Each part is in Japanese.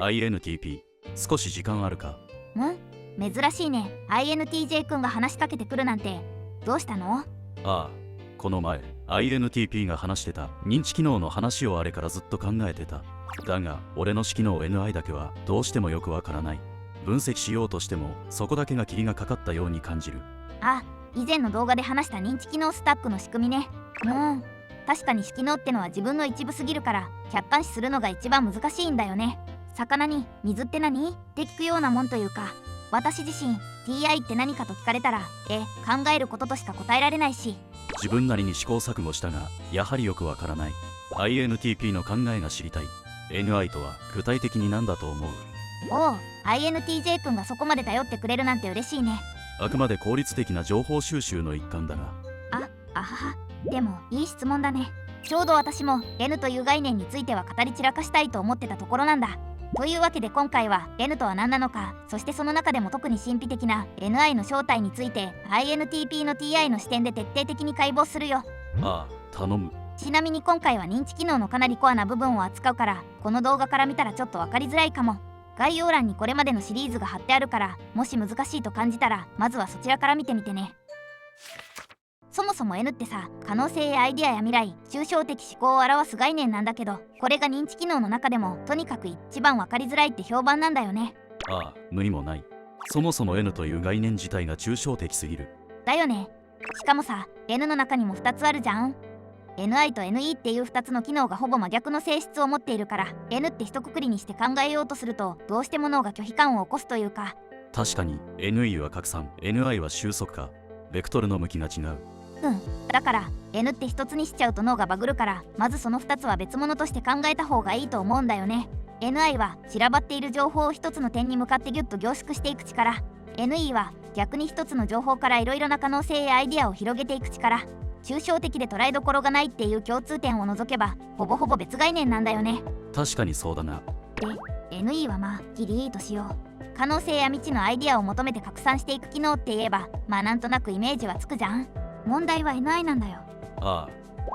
INTP、 少し時間あるか？珍しいね。 INTJ 君が話しかけてくるなんて。どうしたの？ああ、この前 INTP が話してた認知機能の話をあれからずっと考えてた。だが俺の式の NI だけはどうしてもよくわからない。分析しようとしてもそこだけが霧がかかったように感じる。以前の動画で話した認知機能スタックの仕組みね。確かに式能ってのは自分の一部すぎるから客観視するのが一番難しいんだよね。魚に水って何って聞くようなもんというか、私自身 TI って何かと聞かれたら考えることとしか答えられないし、自分なりに試行錯誤したがやはりよくわからない。 INTP の考えが知りたい。 NI とは具体的に何だと思う？INTJ 君がそこまで頼ってくれるなんて嬉しいね。あくまで効率的な情報収集の一環だが。でもいい質問だね。ちょうど私も N という概念については語り散らかしたいと思ってたところなんだ。というわけで今回は N とは何なのか、そしてその中でも特に神秘的な NI の正体について INTP の TI の視点で徹底的に解剖するよ。頼む。ちなみに今回は認知機能のかなりコアな部分を扱うから、この動画から見たらちょっと分かりづらいかも。概要欄にこれまでのシリーズが貼ってあるから、もし難しいと感じたらまずはそちらから見てみてね。そもそも N ってさ、可能性やアイデアや未来、抽象的思考を表す概念なんだけど、これが認知機能の中でもとにかく一番分かりづらいって評判なんだよね。無理もない。そもそも N という概念自体が抽象的すぎる。だよね。しかもさ、 N の中にも2つあるじゃん。NI と NE っていう2つの機能がほぼ真逆の性質を持っているから、 N って一括りにして考えようとするとどうしても脳が拒否感を起こすというか。確かに NE は拡散、 NI は収束か。ベクトルの向きが違う。だから N って一つにしちゃうと脳がバグるから、まずその2つは別物として考えた方がいいと思うんだよね。 NI は散らばっている情報を一つの点に向かってギュッと凝縮していく力、 NE は逆に一つの情報からいろいろな可能性やアイデアを広げていく力。抽象的で捉えどころがないっていう共通点を除けばほぼほぼ別概念なんだよね。確かにそうだな。で NE はギリいいとしよう。可能性や未知のアイデアを求めて拡散していく機能って言えばなんとなくイメージはつくじゃん。問題は NI なんだよ。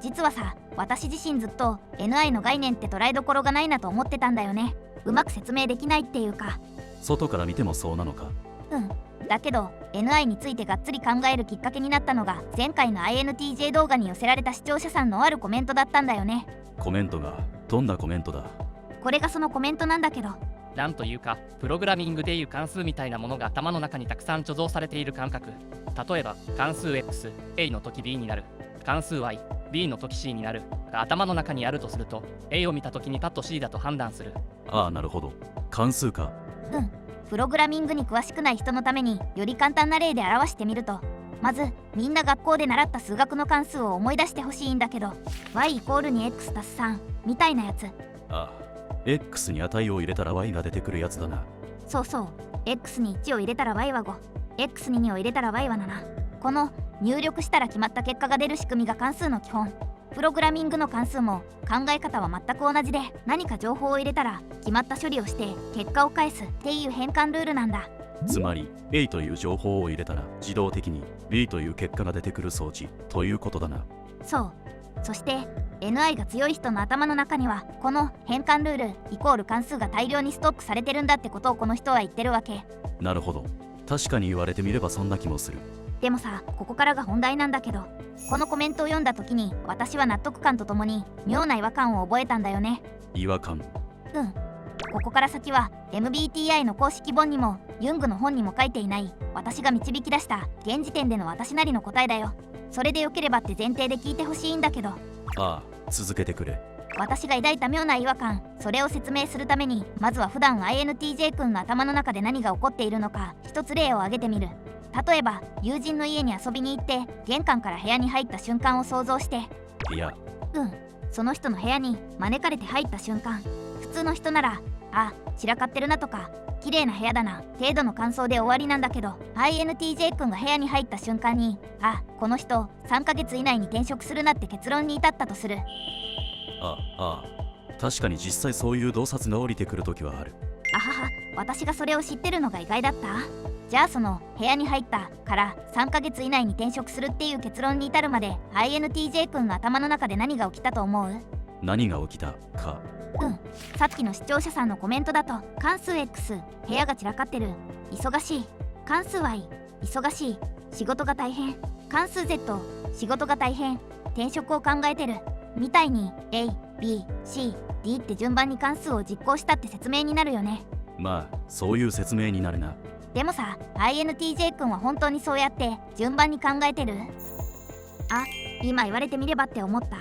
実はさ、私自身ずっと NI の概念って捉えどころがないなと思ってたんだよね。うまく説明できないっていうか。外から見てもそうなのか？だけど NI についてがっつり考えるきっかけになったのが前回の INTJ 動画に寄せられた視聴者さんのあるコメントだったんだよね。コメントがどんなコメントだ？これがそのコメントなんだけど、なんというかプログラミングでいう関数みたいなものが頭の中にたくさん貯蔵されている感覚。例えば関数 x A の時 B になる、関数 y B の時 C になるが頭の中にあるとすると、 A を見た時にパッと C だと判断する。なるほど、関数か。プログラミングに詳しくない人のためにより簡単な例で表してみると、まずみんな学校で習った数学の関数を思い出してほしいんだけど、 y イコールに x 足す3みたいなやつ。X に値を入れたら Y が出てくるやつだな。そうそう、 X に1を入れたら Y は5、 X に2を入れたら Y は7。この入力したら決まった結果が出る仕組みが関数の基本。プログラミングの関数も考え方は全く同じで、何か情報を入れたら決まった処理をして結果を返すっていう変換ルールなんだ。つまり A という情報を入れたら自動的に B という結果が出てくる装置ということだな。そう。そして NI が強い人の頭の中にはこの変換ルールイコール関数が大量にストックされてるんだってことをこの人は言ってるわけ。なるほど、確かに言われてみればそんな気もする。でもさ、ここからが本題なんだけど、このコメントを読んだ時に私は納得感とともに妙な違和感を覚えたんだよね。違和感？ここから先は MBTI の公式本にもユングの本にも書いていない私が導き出した現時点での私なりの答えだよ。それでよければって前提で聞いてほしいんだけど。続けてくれ。私が抱いた妙な違和感、それを説明するためにまずは普段 INTJ 君の頭の中で何が起こっているのか一つ例を挙げてみる。例えば友人の家に遊びに行って玄関から部屋に入った瞬間を想像して、その人の部屋に招かれて入った瞬間、普通の人なら散らかってるなとか綺麗な部屋だな程度の感想で終わりなんだけど、 INTJ 君が部屋に入った瞬間にこの人3ヶ月以内に転職するなって結論に至ったとする。確かに実際そういう洞察が降りてくるときはある。私がそれを知ってるのが意外だった。じゃあその部屋に入ったから3ヶ月以内に転職するっていう結論に至るまで INTJ 君の頭の中で何が起きたと思う？何が起きたか。さっきの視聴者さんのコメントだと、関数 X 部屋が散らかってる、忙しい。関数 Y 忙しい、仕事が大変。関数 Z 仕事が大変、転職を考えてるみたいに A、B、C、D って順番に関数を実行したって説明になるよね。まあそういう説明になるな。でもさ、 INTJ 君は本当にそうやって順番に考えてる？あ、今言われてみればって思った。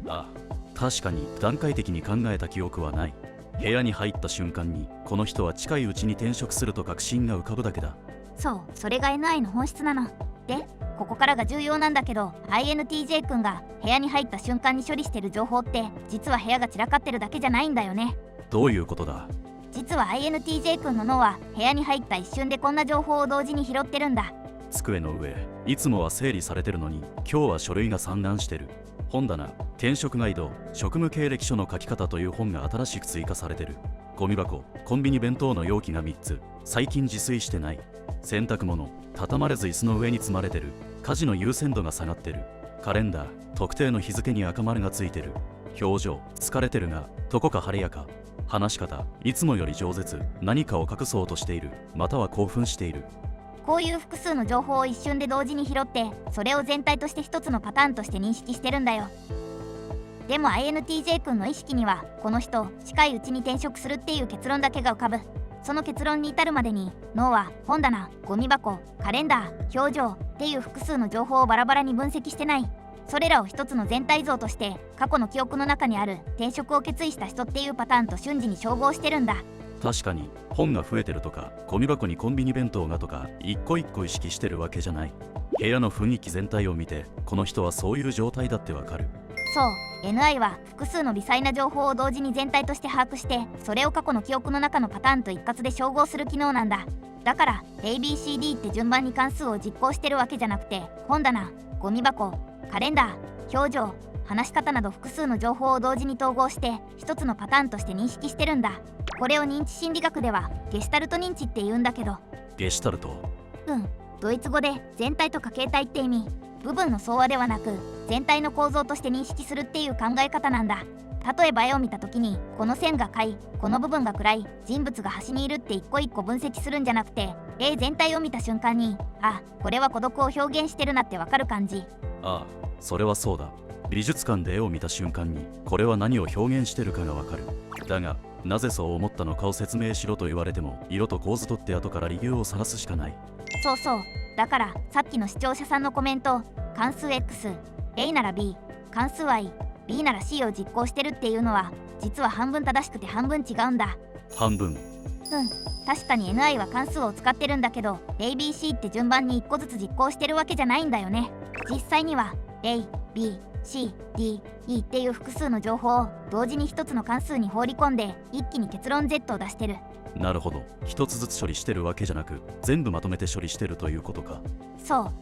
あ、確かに段階的に考えた記憶はない。部屋に入った瞬間にこの人は近いうちに転職すると確信が浮かぶだけだ。そう、それが NI の本質なの。で、ここからが重要なんだけど、 INTJ 君が部屋に入った瞬間に処理してる情報って実は部屋が散らかってるだけじゃないんだよね。どういうことだ？実は INTJ 君の脳は部屋に入った一瞬でこんな情報を同時に拾ってるんだ。机の上、いつもは整理されてるのに今日は書類が散乱してる。本棚、転職ガイド、職務経歴書の書き方という本が新しく追加されてる。ゴミ箱、コンビニ弁当の容器が3つ、最近自炊してない。洗濯物、畳まれず椅子の上に積まれてる。家事の優先度が下がってる。カレンダー、特定の日付に赤丸がついてる。表情、疲れてるがどこか晴れやか。話し方、いつもより饒舌、何かを隠そうとしている、または興奮している。こういう複数の情報を一瞬で同時に拾って、それを全体として一つのパターンとして認識してるんだよ。でも INTJ 君の意識には、この人近いうちに転職するっていう結論だけが浮かぶ。その結論に至るまでに脳は本棚、ゴミ箱、カレンダー、表情っていう複数の情報をバラバラに分析してない。それらを一つの全体像として過去の記憶の中にある転職を決意した人っていうパターンと瞬時に照合してるんだ。確かに本が増えてるとかゴミ箱にコンビニ弁当がとか一個一個意識してるわけじゃない。部屋の雰囲気全体を見てこの人はそういう状態だってわかる。そう、 NI は複数の微細な情報を同時に全体として把握して、それを過去の記憶の中のパターンと一括で照合する機能なんだ。だから ABCD って順番に関数を実行してるわけじゃなくて、本棚、ゴミ箱、カレンダー、表情、話し方など複数の情報を同時に統合して一つのパターンとして認識してるんだ。これを認知心理学ではゲシュタルト認知って言うんだけど。ゲシュタルト？ドイツ語で全体とか形態って意味。部分の総和ではなく全体の構造として認識するっていう考え方なんだ。例えば絵を見た時にこの線が赤い、この部分が暗い、人物が端にいるって一個一個分析するんじゃなくて、絵全体を見た瞬間に、あ、これは孤独を表現してるなってわかる感じ。ああ、それはそうだ。美術館で絵を見た瞬間にこれは何を表現してるかがわかる。だがなぜそう思ったのかを説明しろと言われても、色と構図とって後から理由を探すしかない。そうそう、だからさっきの視聴者さんのコメント、関数 X、A なら B、関数 Y、B なら C を実行してるっていうのは実は半分正しくて半分違うんだ。半分？確かに NI は関数を使ってるんだけど、 ABC って順番に1個ずつ実行してるわけじゃないんだよね。実際には A、B、C、D、E っていう複数の情報を同時に一つの関数に放り込んで一気に結論 Z を出してる。なるほど、一つずつ処理してるわけじゃなく全部まとめて処理してるということか。そう。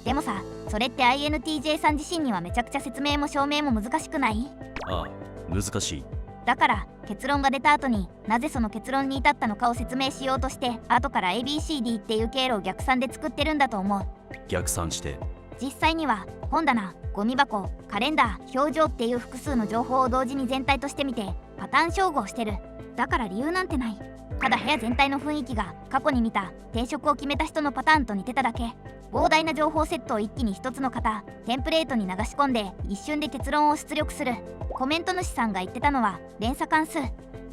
でもさ、それって INTJ さん自身にはめちゃくちゃ説明も証明も難しくない？ああ、難しい。だから結論が出た後になぜその結論に至ったのかを説明しようとして、後から ABCD っていう経路を逆算で作ってるんだと思う。逆算して？実際には本棚、ゴミ箱、カレンダー、表情っていう複数の情報を同時に全体として見てパターン照合してる。だから理由なんてない。ただ部屋全体の雰囲気が過去に見た転職を決めた人のパターンと似てただけ。膨大な情報セットを一気に一つの型、テンプレートに流し込んで一瞬で結論を出力する。コメント主さんが言ってたのは連鎖関数。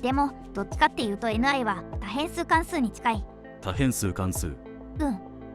でもどっちかっていうと NI は多変数関数に近い。多変数関数？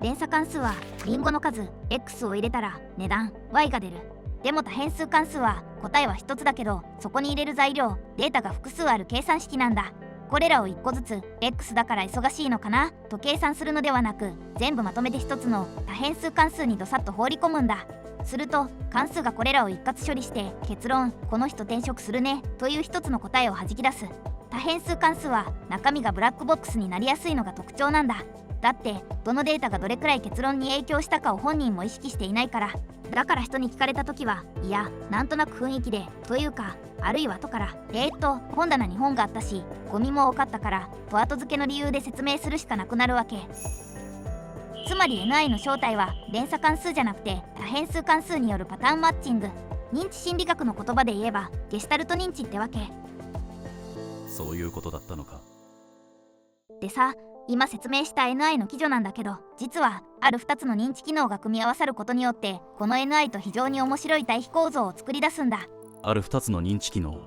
連鎖関数はリンゴの数 X を入れたら値段 Y が出る。でも多変数関数は答えは一つだけど、そこに入れる材料、データが複数ある計算式なんだ。これらを1個ずつ X だから忙しいのかなと計算するのではなく、全部まとめて一つの多変数関数にどさっと放り込むんだ。すると関数がこれらを一括処理して結論、この人転職するねという一つの答えを弾き出す。多変数関数は中身がブラックボックスになりやすいのが特徴なんだ。だってどのデータがどれくらい結論に影響したかを本人も意識していないから。だから人に聞かれた時は、いやなんとなく雰囲気でというか、あるいは後から本棚に本があったしゴミも多かったからと後付けの理由で説明するしかなくなるわけ。つまり NI の正体は連鎖関数じゃなくて多変数関数によるパターンマッチング。認知心理学の言葉で言えばゲシュタルト認知ってわけそういうことだったのか。でさ、今説明した NI の基準なんだけど、実はある2つの認知機能が組み合わさることによってこの NI と非常に面白い対比構造を作り出すんだ。ある2つの認知機能。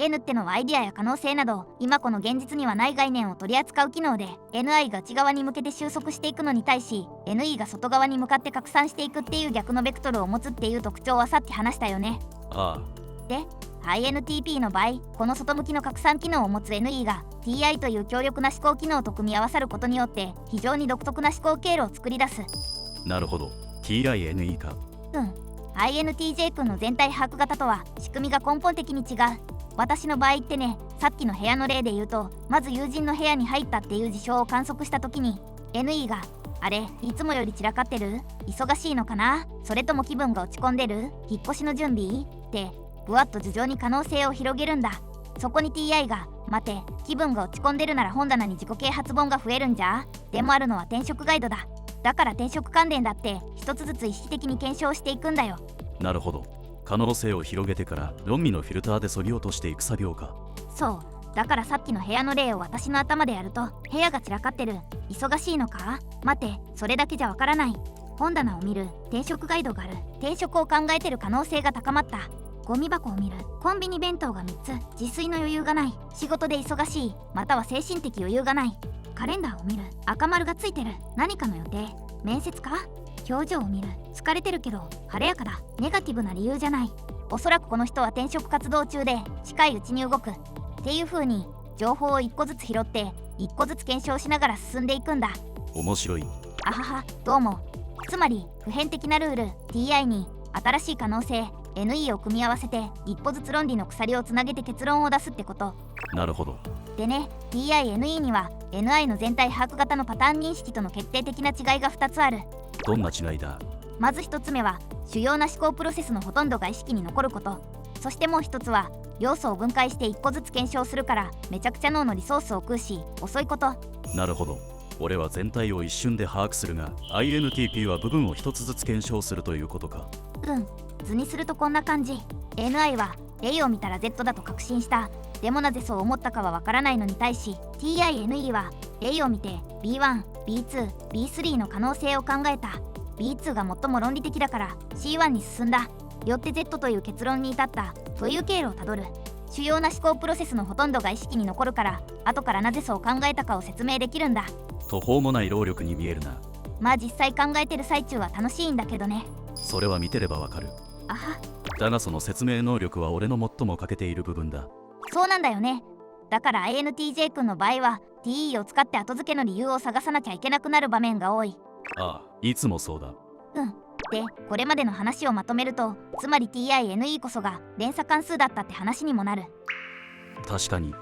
N ってのはアイデアや可能性など今この現実にはない概念を取り扱う機能で、 NI が内側に向けて収束していくのに対し NE が外側に向かって拡散していくっていう逆のベクトルを持つっていう特徴はさっき話したよね。あで INTP の場合、この外向きの拡散機能を持つ NE が TI という強力な思考機能と組み合わさることによって非常に独特な思考経路を作り出す。なるほど。 TINE か。INTJ 君の全体把握型とは仕組みが根本的に違う。私の場合ってね、さっきの部屋の例で言うと、まず友人の部屋に入ったっていう事象を観測した時に NE があれ、いつもより散らかってる？忙しいのかな？それとも気分が落ち込んでる？引っ越しの準備？ってぶわっと頭上に可能性を広げるんだ。そこに TI が待て、気分が落ち込んでるなら本棚に自己啓発本が増えるんじゃ？でもあるのは転職ガイドだ。だから転職関連だって一つずつ意識的に検証していくんだよ。なるほど。可能性を広げてから論理のフィルターで削ぎ落としていく作業か。そうだからさっきの部屋の例を私の頭でやると、部屋が散らかってる、忙しいのか、待て、それだけじゃわからない、本棚を見る、転職ガイドがある、転職を考えてる可能性が高まった、ゴミ箱を見る、コンビニ弁当が3つ、自炊の余裕がない、仕事で忙しい、または精神的余裕がない、カレンダーを見る、赤丸がついてる、何かの予定、面接か、表情を見る、疲れてるけど晴れやかだ、ネガティブな理由じゃない、おそらくこの人は転職活動中で近いうちに動くっていう風に情報を1個ずつ拾って1個ずつ検証しながら進んでいくんだ。面白い。あはは、どうも。つまり普遍的なルール TI に新しい可能性 NE を組み合わせて一歩ずつ論理の鎖をつなげて結論を出すってこと。なるほど。でね、 TINE には NI の全体把握型のパターン認識との決定的な違いが2つある。どんな違いだ？まず1つ目は主要な思考プロセスのほとんどが意識に残ること。そしてもう1つは要素を分解して1個ずつ検証するからめちゃくちゃ脳のリソースを食うし遅いこと。なるほど。俺は全体を一瞬で把握するが INTP は部分を1つずつ検証するということか。図にするとこんな感じ。 NI は A を見たら Z だと確信した。でもなぜそう思ったかはわからないのに対し TINE は A を見て B1、B2、B3 の可能性を考えた。 B2 が最も論理的だから C1 に進んだ。よって Z という結論に至ったという経路をたどる。主要な思考プロセスのほとんどが意識に残るから後からなぜそう考えたかを説明できるんだ。途方もない労力に見えるな。まあ実際考えてる最中は楽しいんだけどね。それは見てればわかる。あは、だがその説明能力は俺の最も欠けている部分だ。そうなんだよね。だから INTJ 君の場合は TE を使って後付けの理由を探さなきゃいけなくなる場面が多い。ああ、いつもそうだ。で、これまでの話をまとめると、つまり TINE こそが連鎖関数だったって話にもなる。確かに。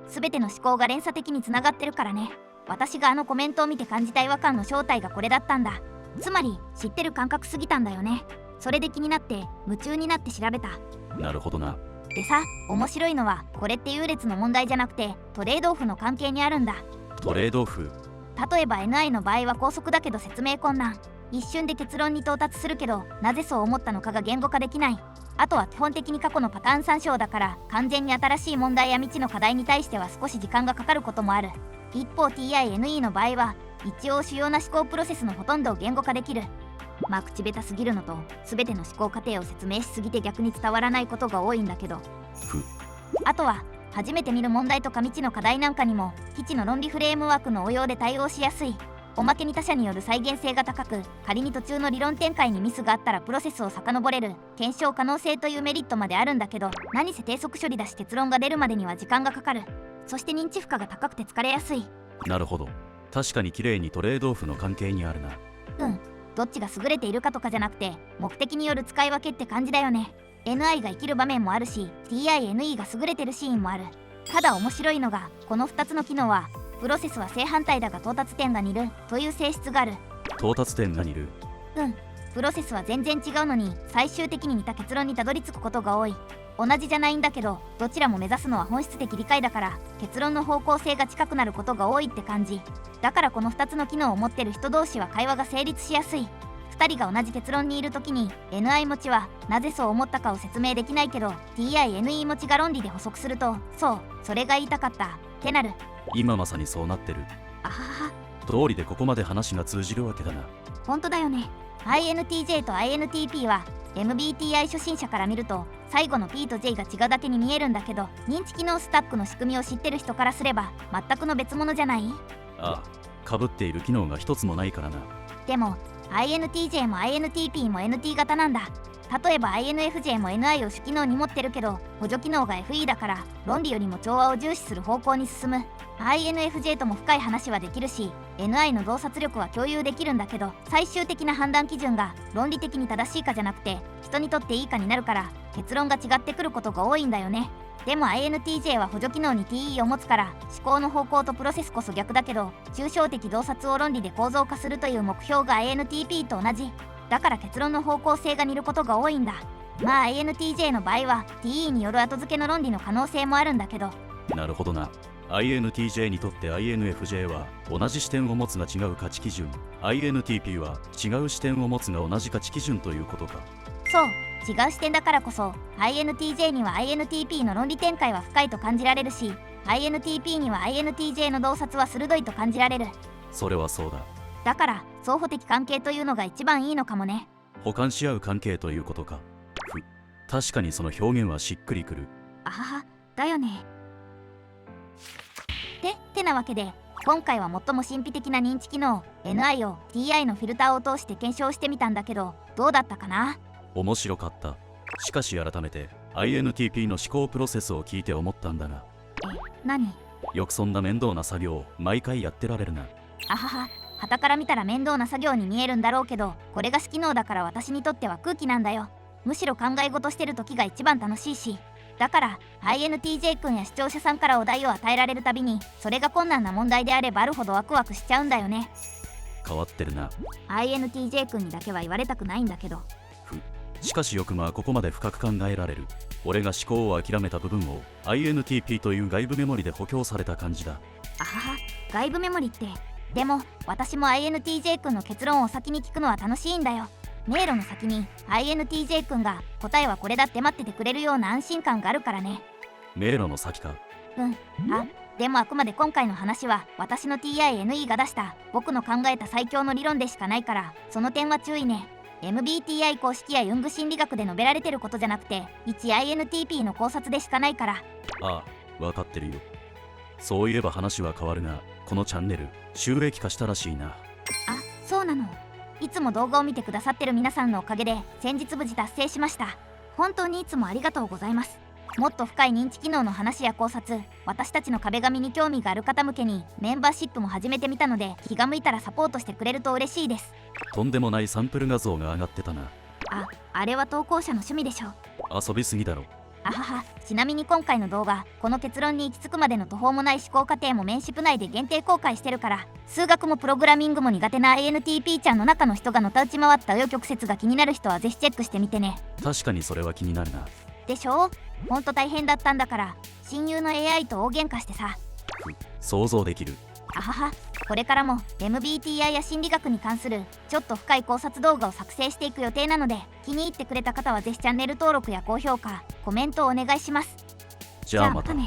全ての思考が連鎖的につながってるからね。私があのコメントを見て感じた違和感の正体がこれだったんだ。つまり知ってる感覚すぎたんだよね。それで気になって夢中になって調べた。なるほどな。でさ、面白いのはこれって優劣の問題じゃなくてトレードオフの関係にあるんだ。トレードオフ。例えば NI の場合は高速だけど説明困難。一瞬で結論に到達するけどなぜそう思ったのかが言語化できない。あとは基本的に過去のパターン参照だから完全に新しい問題や未知の課題に対しては少し時間がかかることもある。一方 TINE の場合は一応主要な思考プロセスのほとんどを言語化できる。まあ口下手すぎるのと全ての思考過程を説明しすぎて逆に伝わらないことが多いんだけど、あとは初めて見る問題とか未知の課題なんかにも基地の論理フレームワークの応用で対応しやすい。おまけに他者による再現性が高く、仮に途中の理論展開にミスがあったらプロセスを遡れる検証可能性というメリットまであるんだけど、何せ低速処理だし結論が出るまでには時間がかかる。そして認知負荷が高くて疲れやすい。なるほど。確かに綺麗にトレードオフの関係にあるな。どっちが優れているかとかじゃなくて目的による使い分けって感じだよね。 NI が生きる場面もあるし TINE が優れてるシーンもある。ただ面白いのがこの2つの機能はプロセスは正反対だが到達点が似るという性質がある。到達点が似る。プロセスは全然違うのに最終的に似た結論にたどり着くことが多い。同じじゃないんだけどどちらも目指すのは本質的理解だから結論の方向性が近くなることが多いって感じ。だからこの2つの機能を持ってる人同士は会話が成立しやすい。2人が同じ結論にいる時に NI 持ちはなぜそう思ったかを説明できないけど TINE 持ちが論理で補足するとそれが言いたかったってなる。今まさにそうなってる。あはは、通りでここまで話が通じるわけだな。本当だよね。 INTJ と INTP は MBTI 初心者から見ると最後の P と J が違うだけに見えるんだけど、認知機能スタックの仕組みを知ってる人からすれば全くの別物じゃない？ああ、被っている機能が一つもないからな。でも INTJ も INTP も NT 型なんだ。例えば INFJ も NI を主機能に持ってるけど補助機能が FE だから論理よりも調和を重視する方向に進む。 INFJ とも深い話はできるし NI の洞察力は共有できるんだけど、最終的な判断基準が論理的に正しいかじゃなくて人にとっていいかになるから結論が違ってくることが多いんだよね。でも INTJ は補助機能に TE を持つから思考の方向とプロセスこそ逆だけど、抽象的洞察を論理で構造化するという目標が INTP と同じだから結論の方向性が似ることが多いんだ。まあ INTJ の場合は TE による後付けの論理の可能性もあるんだけど。なるほどな。INTJ にとって INFJ は同じ視点を持つが違う価値基準、 INTP は違う視点を持つが同じ価値基準ということか。そう、違う視点だからこそ INTJ には INTP の論理展開は深いと感じられるし INTP には INTJ の洞察は鋭いと感じられる。それはそうだ。だから相補的関係というのが一番いいのかもね。補完し合う関係ということか。確かにその表現はしっくりくる。あはは、だよね。てなわけで今回は最も神秘的な認知機能 NI を TI のフィルターを通して検証してみたんだけど、どうだったかな？面白かった。しかし改めて INTP の思考プロセスを聞いて思ったんだが、何？よくそんな面倒な作業を毎回やってられるな。あはは、傍から見たら面倒な作業に見えるんだろうけど、これが主機能だから私にとっては空気なんだよ。むしろ考え事してる時が一番楽しいし、だから INTJ 君や視聴者さんからお題を与えられるたびにそれが困難な問題であればあるほどワクワクしちゃうんだよね。変わってるな。 INTJ 君にだけは言われたくないんだけど。しかしよくまあここまで深く考えられる。俺が思考を諦めた部分を INTP という外部メモリで補強された感じだ。あはは、外部メモリって。でも私も INTJ 君の結論を先に聞くのは楽しいんだよ。迷路の先に INTJ 君が答えはこれだって待っててくれるような安心感があるからね。迷路の先か。でもあくまで今回の話は私の TINE が出した僕の考えた最強の理論でしかないから、その点は注意ね。 MBTI 公式やユング心理学で述べられてることじゃなくて一 INTP の考察でしかないから。ああ、分かってるよ。そういえば話は変わるが、このチャンネル収益化したらしいな。あ、そうなの。いつも動画を見てくださってる皆さんのおかげで先日無事達成しました。本当にいつもありがとうございます。もっと深い認知機能の話や考察、私たちの壁紙に興味がある方向けにメンバーシップも始めてみたので、気が向いたらサポートしてくれると嬉しいです。とんでもないサンプル画像が上がってたな。あれは投稿者の趣味でしょ。遊びすぎだろ。あはは、ちなみに今回の動画、この結論に行き着くまでの途方もない思考過程もメンシップ内で限定公開してるから、数学もプログラミングも苦手な INTP ちゃんの中の人がのたうち回った紆余曲折が気になる人はぜひチェックしてみてね。確かにそれは気になるな。でしょ？ほんと大変だったんだから、親友の AI と大喧嘩してさ。想像できる。あはは、これからも MBTI や心理学に関するちょっと深い考察動画を作成していく予定なので、気に入ってくれた方はぜひチャンネル登録や高評価、コメントをお願いします。じゃあまたね。